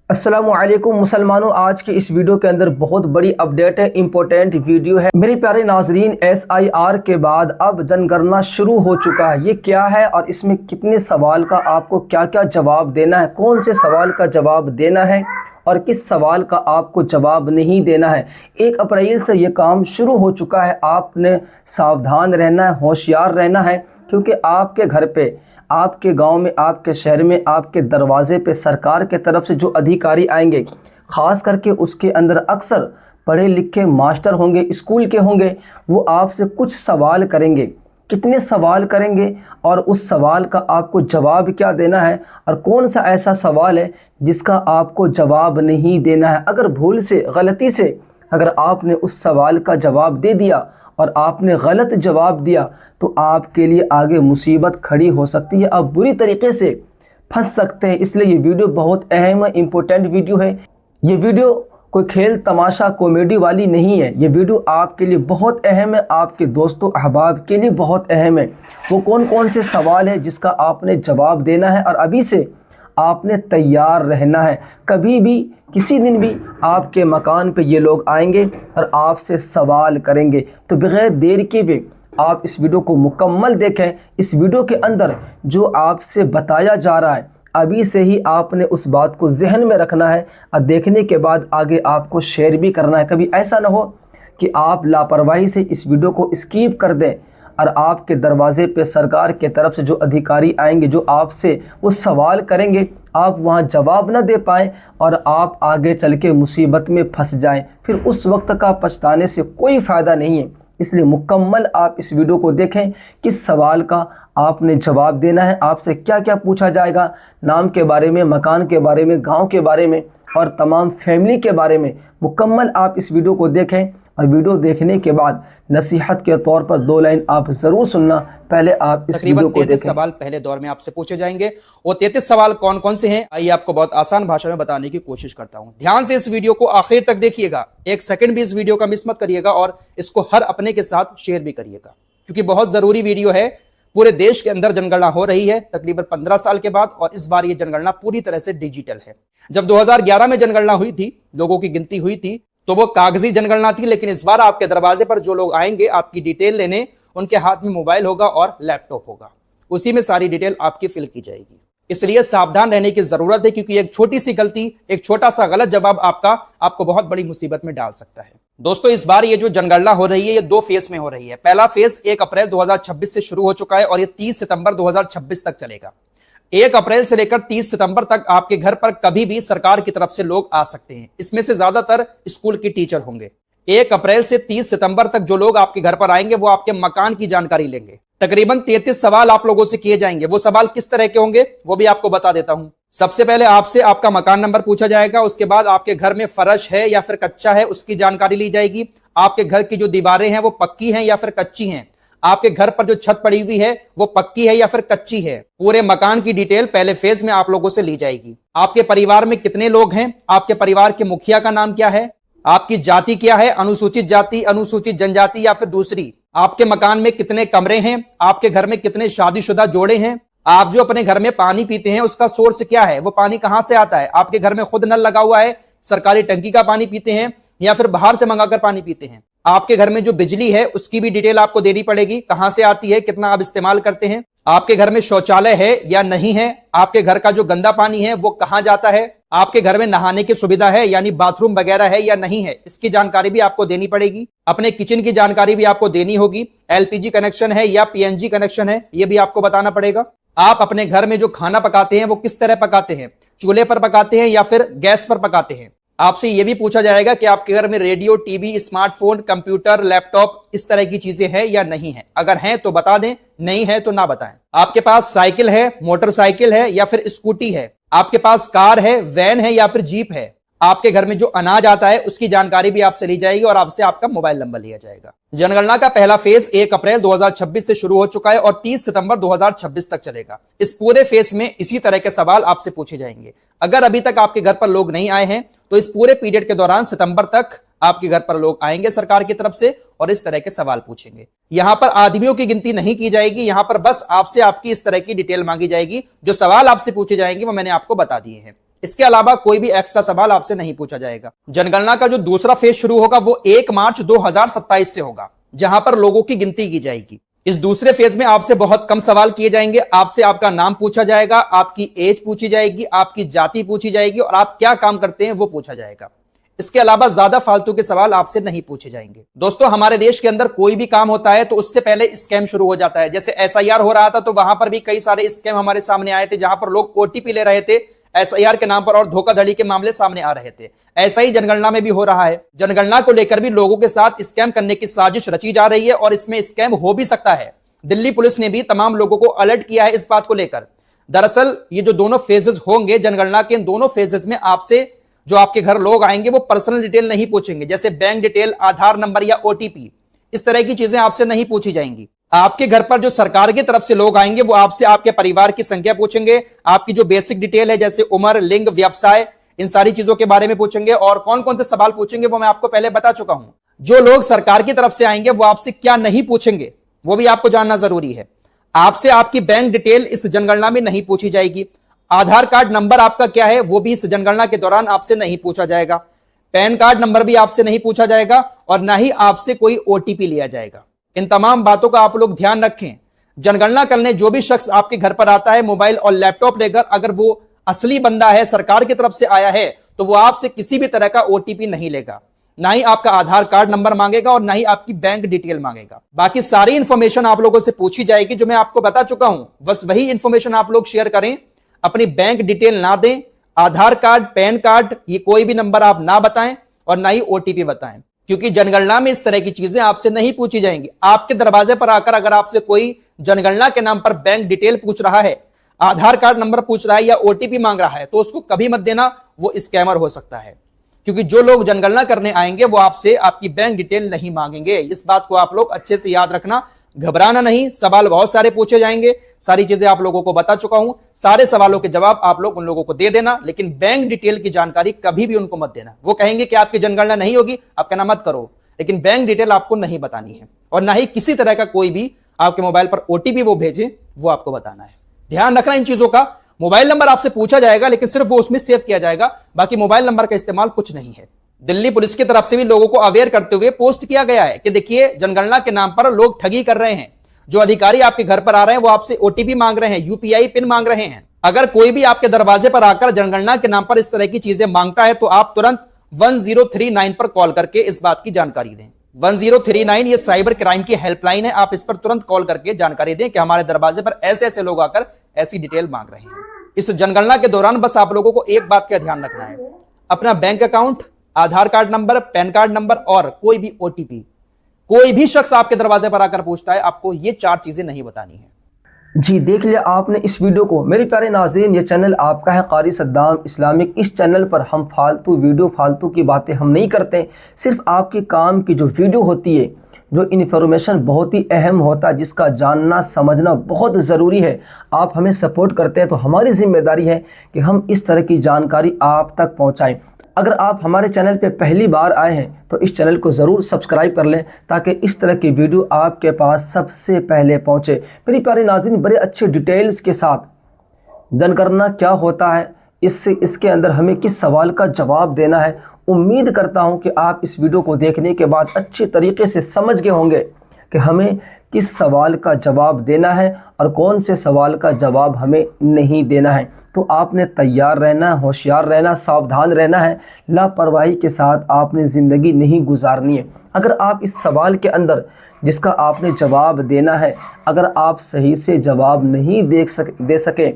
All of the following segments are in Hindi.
अस्सलामुअलैकुम मुसलमानों, आज की इस वीडियो के अंदर बहुत बड़ी अपडेट है, इंपॉर्टेंट वीडियो है मेरे प्यारे नाजरीन। SIR के बाद अब जनगणना शुरू हो चुका है। ये क्या है और इसमें कितने सवाल का आपको क्या क्या जवाब देना है, कौन से सवाल का जवाब देना है और किस सवाल का आपको जवाब नहीं देना है। 1 अप्रैल से ये काम शुरू हो चुका है। आपने सावधान रहना है, होशियार रहना है, क्योंकि आपके घर पे, आपके गांव में, आपके शहर में, आपके दरवाजे पे सरकार के तरफ से जो अधिकारी आएंगे, ख़ास करके उसके अंदर अक्सर पढ़े लिखे मास्टर होंगे, स्कूल के होंगे, वो आपसे कुछ सवाल करेंगे। कितने सवाल करेंगे और उस सवाल का आपको जवाब क्या देना है और कौन सा ऐसा सवाल है जिसका आपको जवाब नहीं देना है। अगर भूल से, गलती से अगर आपने उस सवाल का जवाब दे दिया और आपने गलत जवाब दिया तो आपके लिए आगे मुसीबत खड़ी हो सकती है, आप बुरी तरीके से फंस सकते हैं। इसलिए ये वीडियो बहुत अहम है, इम्पोर्टेंट वीडियो है। ये वीडियो कोई खेल तमाशा कॉमेडी वाली नहीं है। ये वीडियो आपके लिए बहुत अहम है, आपके दोस्तों अहबाब के लिए बहुत अहम है। वो कौन कौन से सवाल है जिसका आपने जवाब देना है और अभी से आपने तैयार रहना है। कभी भी, किसी दिन भी आपके मकान पे ये लोग आएंगे और आपसे सवाल करेंगे, तो बगैर देर के भी आप इस वीडियो को मुकम्मल देखें। इस वीडियो के अंदर जो आपसे बताया जा रहा है, अभी से ही आपने उस बात को जहन में रखना है और देखने के बाद आगे आपको शेयर भी करना है। कभी ऐसा ना हो कि आप लापरवाही से इस वीडियो को स्किप कर दें और आपके दरवाजे पे सरकार के तरफ से जो अधिकारी आएंगे, जो आपसे वो सवाल करेंगे, आप वहाँ जवाब न दे पाएँ और आप आगे चल के मुसीबत में फंस जाएं। फिर उस वक्त का पछताने से कोई फ़ायदा नहीं है। इसलिए मुकम्मल आप इस वीडियो को देखें, किस सवाल का आपने जवाब देना है, आपसे क्या क्या पूछा जाएगा, नाम के बारे में, मकान के बारे में, गांव के बारे में और तमाम फैमिली के बारे में। मुकम्मल आप इस वीडियो को देखें और वीडियो देखने के बाद नसीहत के तौर पर 2 लाइन आप ज़रूर सुनना। पहले आप इस वीडियो को देखें। सवाल पहले दौर में आपसे पूछे जाएंगे। वो 33 सवाल कौन कौन से हैं, आइए आपको बहुत आसान भाषा में बताने की कोशिश करता हूं। ध्यान से इस वीडियो को आखिर तक देखिएगा, 1 सेकंड भी इस वीडियो का मिस मत करिएगा और इसको हर अपने के साथ शेयर भी करिएगा, क्योंकि बहुत जरूरी वीडियो है। पूरे देश के अंदर जनगणना हो रही है तकरीबन 15 साल के बाद, और इस बार ये जनगणना पूरी तरह से डिजिटल है। जब 2011 में जनगणना हुई थी, लोगों की गिनती हुई थी, तो वो कागजी जनगणना थी। लेकिन इस बार आपके दरवाजे पर जो लोग आएंगे आपकी डिटेल लेने, उनके हाथ में मोबाइल होगा और लैपटॉप होगा, उसी में सारी डिटेल आपकी फिल की जाएगी। इसलिए सावधान रहने की जरूरत है, क्योंकि एक छोटी सी गलती, एक छोटा सा गलत जवाब आपको बहुत बड़ी मुसीबत में डाल सकता है। दोस्तों, इस बार ये जो जनगणना हो रही है ये 2 फेज में हो रही है। पहला फेज 1 अप्रैल 2026 से शुरू हो चुका है और ये 30 सितंबर 2026 तक चलेगा। 1 अप्रैल से लेकर 30 सितंबर तक आपके घर पर कभी भी सरकार की तरफ से लोग आ सकते हैं। इसमें से ज्यादातर स्कूल के टीचर होंगे। 1 अप्रैल से 30 सितंबर तक जो लोग आपके घर पर आएंगे वो आपके मकान की जानकारी लेंगे। तकरीबन 33 सवाल आप लोगों से किए जाएंगे। वो सवाल किस तरह के होंगे वो भी आपको बता देता हूं। सबसे पहले आपसे आपका मकान नंबर पूछा जाएगा। उसके बाद आपके घर में फर्श है या फिर कच्चा है उसकी जानकारी ली जाएगी। आपके घर की जो दीवारें हैं वो पक्की हैं या फिर कच्ची हैं। आपके घर पर जो छत पड़ी हुई है वो पक्की है या फिर कच्ची है। पूरे मकान की डिटेल पहले फेज में आप लोगों से ली जाएगी। आपके परिवार में कितने लोग हैं, आपके परिवार के मुखिया का नाम क्या है, आपकी जाति क्या है, अनुसूचित जाति, अनुसूचित जनजाति या फिर दूसरी, आपके मकान में कितने कमरे हैं, आपके घर में कितने शादीशुदा जोड़े हैं, आप जो अपने घर में पानी पीते हैं उसका सोर्स क्या है, वो पानी कहां से आता है, आपके घर में खुद नल लगा हुआ है, सरकारी टंकी का पानी पीते हैं या फिर बाहर से मंगाकर पानी पीते हैं। आपके घर में जो बिजली है उसकी भी डिटेल आपको देनी पड़ेगी, कहां से आती है, कितना आप इस्तेमाल करते हैं। आपके घर में शौचालय है या नहीं है, आपके घर का जो गंदा पानी है वो कहां जाता है, आपके घर में नहाने की सुविधा है यानी बाथरूम वगैरह है या नहीं है, इसकी जानकारी भी आपको देनी पड़ेगी। अपने किचन की जानकारी भी आपको देनी होगी। LPG कनेक्शन है या PNG कनेक्शन है ये भी आपको बताना पड़ेगा। आप अपने घर में जो खाना पकाते हैं वो किस तरह पकाते हैं, चूल्हे पर पकाते हैं या फिर गैस पर पकाते हैं। आपसे यह भी पूछा जाएगा कि आपके घर में radio, TV, smartphone, computer, laptop इस तरह की चीजें हैं या नहीं है। अगर हैं तो बता दें, नहीं है तो ना बताएं। आपके पास साइकिल है, मोटरसाइकिल है या फिर स्कूटी है, आपके पास कार है, वैन है या फिर जीप है। आपके घर में जो अनाज आता है उसकी जानकारी भी आपसे ली जाएगी और आपसे आपका मोबाइल नंबर लिया जाएगा। जनगणना का पहला फेज 1 अप्रैल 2026 से शुरू हो चुका है और 30 सितंबर 2026 तक चलेगा। इस पूरे फेज में इसी तरह के सवाल आपसे पूछे जाएंगे। अगर अभी तक आपके घर पर लोग नहीं आए हैं तो इस पूरे पीरियड के दौरान सितंबर तक आपके घर पर लोग आएंगे सरकार की तरफ से और इस तरह के सवाल पूछेंगे। यहां पर आदमियों की गिनती नहीं की जाएगी, यहां पर बस आपसे आपकी इस तरह की डिटेल मांगी जाएगी। जो सवाल आपसे पूछे जाएंगे वो मैंने आपको बता दिए हैं। इसके अलावा कोई भी एक्स्ट्रा सवाल आपसे नहीं पूछा जाएगा। जनगणना का जो दूसरा फेज शुरू होगा वो 1 मार्च 2027 से होगा, जहां पर लोगों की गिनती की जाएगी। इस दूसरे फेज में आपसे बहुत कम सवाल किए जाएंगे। आपसे आपका नाम पूछा जाएगा, आपकी एज पूछी जाएगी, आपकी जाति पूछी जाएगी और आप क्या काम करते हैं वो पूछा जाएगा। इसके अलावा ज्यादा फालतू के सवाल आपसे नहीं पूछे जाएंगे। दोस्तों, हमारे देश के अंदर कोई भी काम होता है तो उससे पहले स्कैम शुरू हो जाता है। जैसे SIR हो रहा था तो वहां पर भी कई सारे स्कैम हमारे सामने आए थे, जहां पर लोग OTP ले रहे थे SIR के नाम पर और धोखाधड़ी के मामले सामने आ रहे थे। ऐसा ही जनगणना में भी हो रहा है। जनगणना को लेकर भी लोगों के साथ स्कैम करने की साजिश रची जा रही है और इसमें स्कैम हो भी सकता है। दिल्ली पुलिस ने भी तमाम लोगों को अलर्ट किया है इस बात को लेकर। दरअसल ये जो दोनों फेजेस होंगे जनगणना के, इन दोनों फेजेस में आपसे जो आपके घर लोग आएंगे वो पर्सनल डिटेल नहीं पूछेंगे, जैसे बैंक डिटेल, आधार नंबर या OTP, इस तरह की चीजें आपसे नहीं पूछी जाएंगी। आपके घर पर जो सरकार की तरफ से लोग आएंगे वो आपसे आपके परिवार की संख्या पूछेंगे, आपकी जो बेसिक डिटेल है जैसे उम्र, लिंग, व्यवसाय, इन सारी चीजों के बारे में पूछेंगे। और कौन कौन से सवाल पूछेंगे वो मैं आपको पहले बता चुका हूं। जो लोग सरकार की तरफ से आएंगे वो आपसे क्या नहीं पूछेंगे वो भी आपको जानना जरूरी है। आपसे आपकी बैंक डिटेल इस जनगणना में नहीं पूछी जाएगी। आधार कार्ड नंबर आपका क्या है वो भी इस जनगणना के दौरान आपसे नहीं पूछा जाएगा। पैन कार्ड नंबर भी आपसे नहीं पूछा जाएगा और ना ही आपसे कोई OTP लिया जाएगा। इन तमाम बातों का आप लोग ध्यान रखें। जनगणना करने जो भी शख्स आपके घर पर आता है मोबाइल और लैपटॉप लेकर, अगर वो असली बंदा है, सरकार की तरफ से आया है, तो वो आपसे किसी भी तरह का OTP नहीं लेगा, ना ही आपका आधार कार्ड नंबर मांगेगा और ना ही आपकी बैंक डिटेल मांगेगा। बाकी सारी इंफॉर्मेशन आप लोगों से पूछी जाएगी जो मैं आपको बता चुका हूं। बस वही इंफॉर्मेशन आप लोग शेयर करें, अपनी बैंक डिटेल ना दें, आधार कार्ड, पैन कार्ड, ये कोई भी नंबर आप ना बताएं और ना ही OTP बताएं, क्योंकि जनगणना में इस तरह की चीजें आपसे नहीं पूछी जाएंगी। आपके दरवाजे पर आकर अगर आपसे कोई जनगणना के नाम पर बैंक डिटेल पूछ रहा है, आधार कार्ड नंबर पूछ रहा है या OTP मांग रहा है, तो उसको कभी मत देना, वो स्कैमर हो सकता है। क्योंकि जो लोग जनगणना करने आएंगे वो आपसे आपकी बैंक डिटेल नहीं मांगेंगे। इस बात को आप लोग अच्छे से याद रखना। घबराना नहीं, सवाल बहुत सारे पूछे जाएंगे, सारी चीजें आप लोगों को बता चुका हूं। सारे सवालों के जवाब आप लोग उन लोगों को दे देना, लेकिन बैंक डिटेल की जानकारी कभी भी उनको मत देना। वो कहेंगे कि आपकी जनगणना नहीं होगी, आप कहना मत करो, लेकिन बैंक डिटेल आपको नहीं बतानी है और ना ही किसी तरह का कोई भी आपके मोबाइल पर OTP वो भेजे वो आपको बताना है। ध्यान रखना इन चीजों का। मोबाइल नंबर आपसे पूछा जाएगा लेकिन सिर्फ वो उसमें सेव किया जाएगा, बाकी मोबाइल नंबर का इस्तेमाल कुछ नहीं है। दिल्ली पुलिस की तरफ से भी लोगों को अवेयर करते हुए पोस्ट किया गया है कि देखिए जनगणना के नाम पर लोग ठगी कर रहे हैं। जो अधिकारी आपके घर पर आ रहे हैं वो आपसे OTP मांग रहे हैं, UPI पिन मांग रहे हैं। अगर कोई भी आपके दरवाजे पर आकर जनगणना के नाम पर इस तरह की चीजें मांगता है तो आप तुरंत 1039 पर कॉल करके इस बात की जानकारी दें। 1039 ये साइबर क्राइम की हेल्पलाइन है। आप इस पर तुरंत कॉल करके जानकारी दें कि हमारे दरवाजे पर ऐसे ऐसे लोग आकर ऐसी डिटेल मांग रहे हैं। इस जनगणना के दौरान बस आप लोगों को एक बात का ध्यान रखना है, अपना bank account, Aadhaar card number, PAN card number और कोई भी OTP। कोई भी शख्स आपके दरवाजे पर आकर पूछता है, आपको ये 4 चीजें नहीं बतानी है। जी, देख लिया आपने इस वीडियो को। मेरे प्यारे नाज़रीन, ये चैनल आपका है कारी सद्दाम इस्लामिक। इस चैनल पर हम फालतू वीडियो, फालतू की बातें हम नहीं करते। सिर्फ आपके काम की जो वीडियो होती है, जो इन्फॉर्मेशन बहुत ही अहम होता है, जिसका जानना समझना बहुत ज़रूरी है, आप हमें सपोर्ट करते हैं तो हमारी जिम्मेदारी है कि हम इस तरह की जानकारी आप तक पहुंचाएं। अगर आप हमारे चैनल पे पहली बार आए हैं तो इस चैनल को ज़रूर सब्सक्राइब कर लें ताकि इस तरह की वीडियो आपके पास सबसे पहले पहुंचे। मेरी प्यारी नाज़रीन, बड़े अच्छे डिटेल्स के साथ जनगणना क्या होता है, इसके अंदर हमें किस सवाल का जवाब देना है, उम्मीद करता हूं कि आप इस वीडियो को देखने के बाद अच्छे तरीके से समझ गए होंगे कि हमें किस सवाल का जवाब देना है और कौन से सवाल का जवाब हमें नहीं देना है। तो आपने तैयार रहना, होशियार रहना, सावधान रहना है। लापरवाही के साथ आपने ज़िंदगी नहीं गुजारनी है। अगर आप इस सवाल के अंदर जिसका आपने जवाब देना है, अगर आप सही से जवाब नहीं दे सके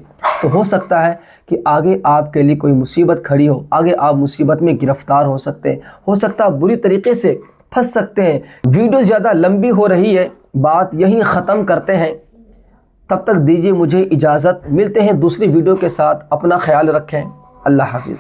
तो हो सकता है कि आगे आपके लिए कोई मुसीबत खड़ी हो, आगे आप मुसीबत में गिरफ्तार हो सकते हैं, हो सकता है बुरी तरीके से फंस सकते हैं। वीडियो ज़्यादा लंबी हो रही है, बात यहीं ख़त्म करते हैं। तब तक दीजिए मुझे इजाज़त, मिलते हैं दूसरी वीडियो के साथ। अपना ख्याल रखें। अल्लाह हाफिज़।